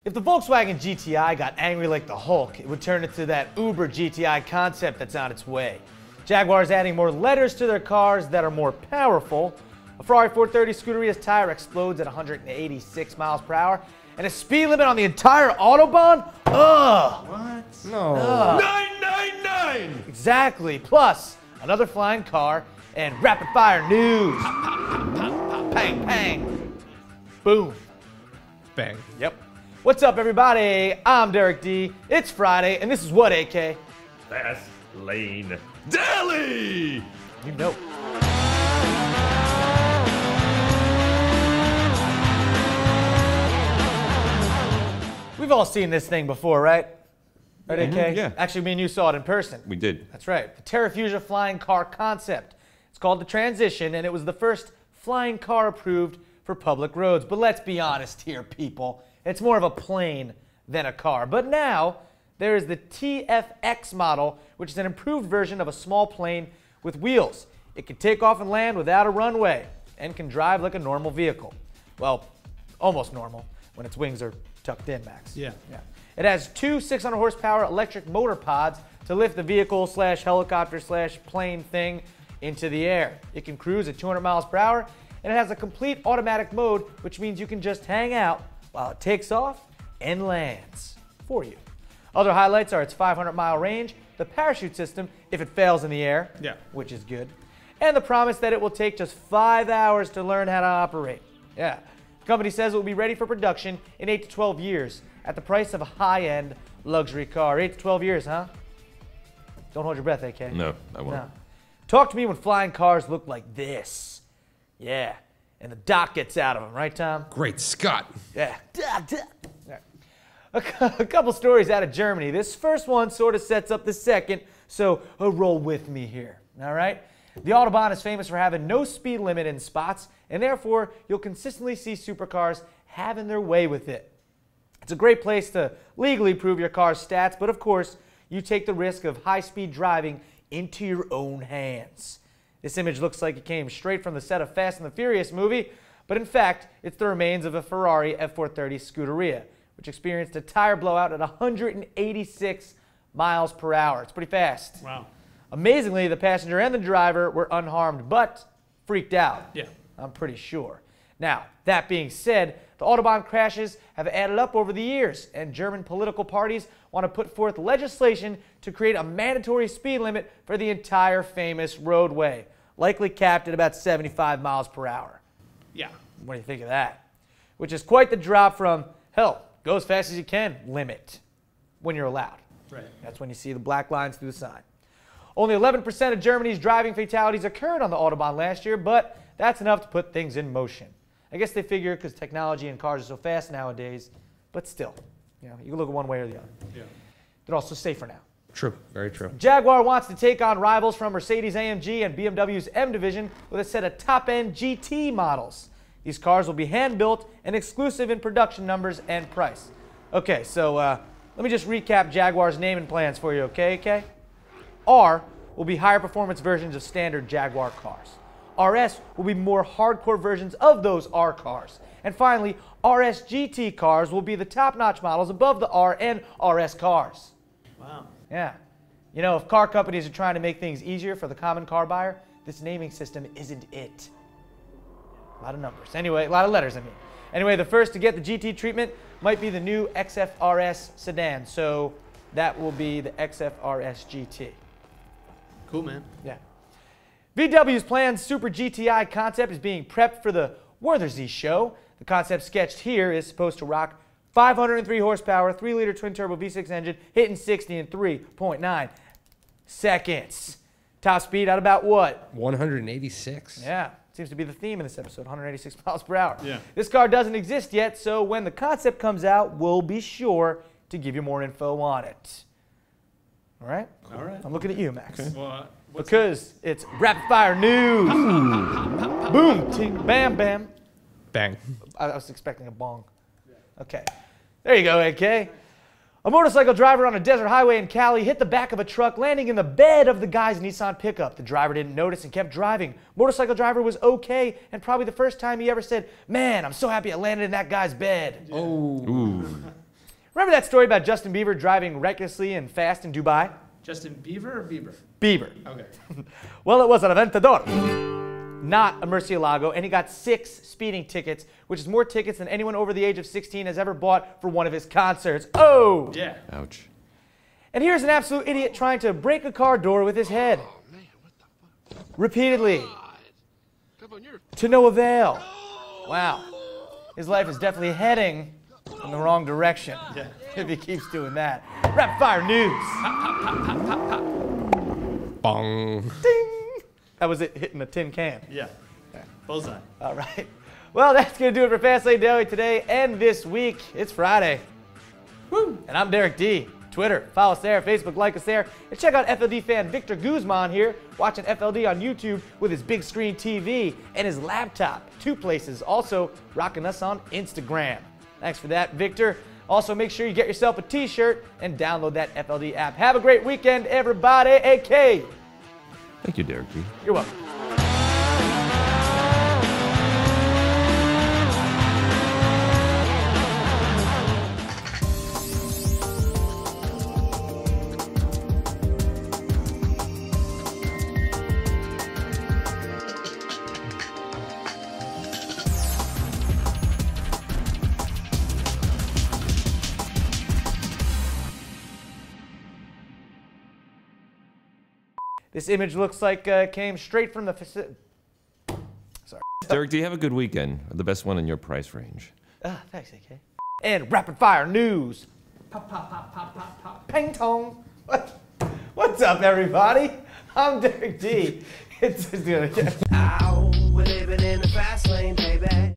If the Volkswagen GTI got angry like the Hulk, it would turn into that uber-GTI concept that's on its way. Jaguar is adding more letters to their cars that are more powerful. A Ferrari 430 Scuderia's tire explodes at 186 miles per hour, and a speed limit on the entire Autobahn? Ugh! What? No. 999! Exactly. Plus, another flying car and rapid-fire news. Bang, bang. Boom. Bang. Yep. What's up, everybody? I'm Derek D. It's Friday, and this is what, AK? Fast Lane Daily! You know. We've all seen this thing before, right? Right, AK? yeah. Actually, me and you saw it in person. We did. That's right. The Terrafugia flying car concept. It's called the Transition, and it was the first flying car approved for public roads. But let's be honest here, people. It's more of a plane than a car. But now, there is the TFX model, which is an improved version of a small plane with wheels. It can take off and land without a runway and can drive like a normal vehicle. Well, almost normal when its wings are tucked in, Max. Yeah. It has two 600 horsepower electric motor pods to lift the vehicle slash helicopter slash plane thing into the air. It can cruise at 200 miles per hour, and it has a complete automatic mode, which means you can just hang out while it takes off and lands for you. Other highlights are its 500-mile range, the parachute system if it fails in the air, which is good, and the promise that it will take just 5 hours to learn how to operate. Yeah. The company says it will be ready for production in 8 to 12 years at the price of a high-end luxury car. 8 to 12 years, huh? Don't hold your breath, AK. No, I won't. No. Talk to me when flying cars look like this. Yeah. And the dock gets out of them, right, Tom? Great Scott. Yeah. A couple stories out of Germany. This first one sort of sets up the second, so roll with me here, all right? The Autobahn is famous for having no speed limit in spots, and therefore you'll consistently see supercars having their way with it. It's a great place to legally prove your car's stats, but of course, you take the risk of high-speed driving into your own hands. This image looks like it came straight from the set of Fast and the Furious movie, but in fact, it's the remains of a Ferrari F430 Scuderia, which experienced a tire blowout at 186 miles per hour. It's pretty fast. Wow. Amazingly, the passenger and the driver were unharmed, but freaked out. Yeah. I'm pretty sure. Now, that being said, the Autobahn crashes have added up over the years, and German political parties want to put forth legislation to create a mandatory speed limit for the entire famous roadway, likely capped at about 75 miles per hour. Yeah. What do you think of that? Which is quite the drop from, hell, go as fast as you can limit when you're allowed. Right. That's when you see the black lines through the sign. Only 11% of Germany's driving fatalities occurred on the Autobahn last year, but that's enough to put things in motion. I guess they figure because technology and cars are so fast nowadays, but still, you know, you can look at one way or the other. Yeah. They're also safer now. True. Very true. Jaguar wants to take on rivals from Mercedes-AMG and BMW's M division with a set of top-end GT models. These cars will be hand-built and exclusive in production numbers and price. Okay, so let me just recap Jaguar's naming plans for you, okay? R will be higher performance versions of standard Jaguar cars. RS will be more hardcore versions of those R cars. And finally, RS GT cars will be the top-notch models above the R and RS cars. Wow. Yeah. You know, if car companies are trying to make things easier for the common car buyer, this naming system isn't it. A lot of numbers. Anyway, a lot of letters, I mean. Anyway, the first to get the GT treatment might be the new XFR-S sedan. So that will be the XFR-S GT. Cool, man. Yeah. VW's planned Super GTI concept is being prepped for the Worthersy show. The concept sketched here is supposed to rock 503 horsepower, 3-liter twin-turbo V6 engine, hitting 60 in 3.9 seconds. Top speed at about what? 186. Yeah. Seems to be the theme in this episode, 186 miles per hour. Yeah. This car doesn't exist yet, so when the concept comes out, we'll be sure to give you more info on it. All right? All right. I'm looking at you, Max. Okay. Well, Because it's rapid fire news. Boom, ting, bam, bam. Bang. I was expecting a bong. Okay. There you go, AK. A motorcycle driver on a desert highway in Cali hit the back of a truck, landing in the bed of the guy's Nissan pickup. The driver didn't notice and kept driving. Motorcycle driver was okay, and probably the first time he ever said, "Man, I'm so happy I landed in that guy's bed." Oh. Ooh. Remember that story about Justin Bieber driving recklessly and fast in Dubai? Justin Bieber or Bieber? Bieber. Okay. Well, it was an Aventador, not a Murcielago, and he got 6 speeding tickets, which is more tickets than anyone over the age of 16 has ever bought for one of his concerts. Oh! Yeah. Ouch. And here's an absolute idiot trying to break a car door with his head. Oh, man, what the fuck? Repeatedly. God. Come on, you're... To no avail. Wow. His life is definitely heading in the wrong direction. Yeah. If he keeps doing that. Rapid fire news. Bong. Ding. That was it hitting a tin can. Yeah. Bullseye. All right. Well, that's going to do it for Fastlane Daily today and this week. It's Friday. Woo. And I'm Derek D. Twitter, follow us there, Facebook, like us there, and check out FLD fan Victor Guzman here, watching FLD on YouTube with his big screen TV and his laptop. 2 places. Also, rocking us on Instagram. Thanks for that, Victor. Also, make sure you get yourself a t-shirt and download that FLD app. Have a great weekend, everybody. AK. Thank you, Derek D. You're welcome. This image looks like came straight from the facility. Sorry. Derek D, have a good weekend. The best one in your price range. Thanks, AK. And rapid fire news. Pop, pop, pop, pop, pop, pop. Ping tong. What's up, everybody? I'm Derek D. It's just gonna get. Ow, we're living in the fast lane, baby.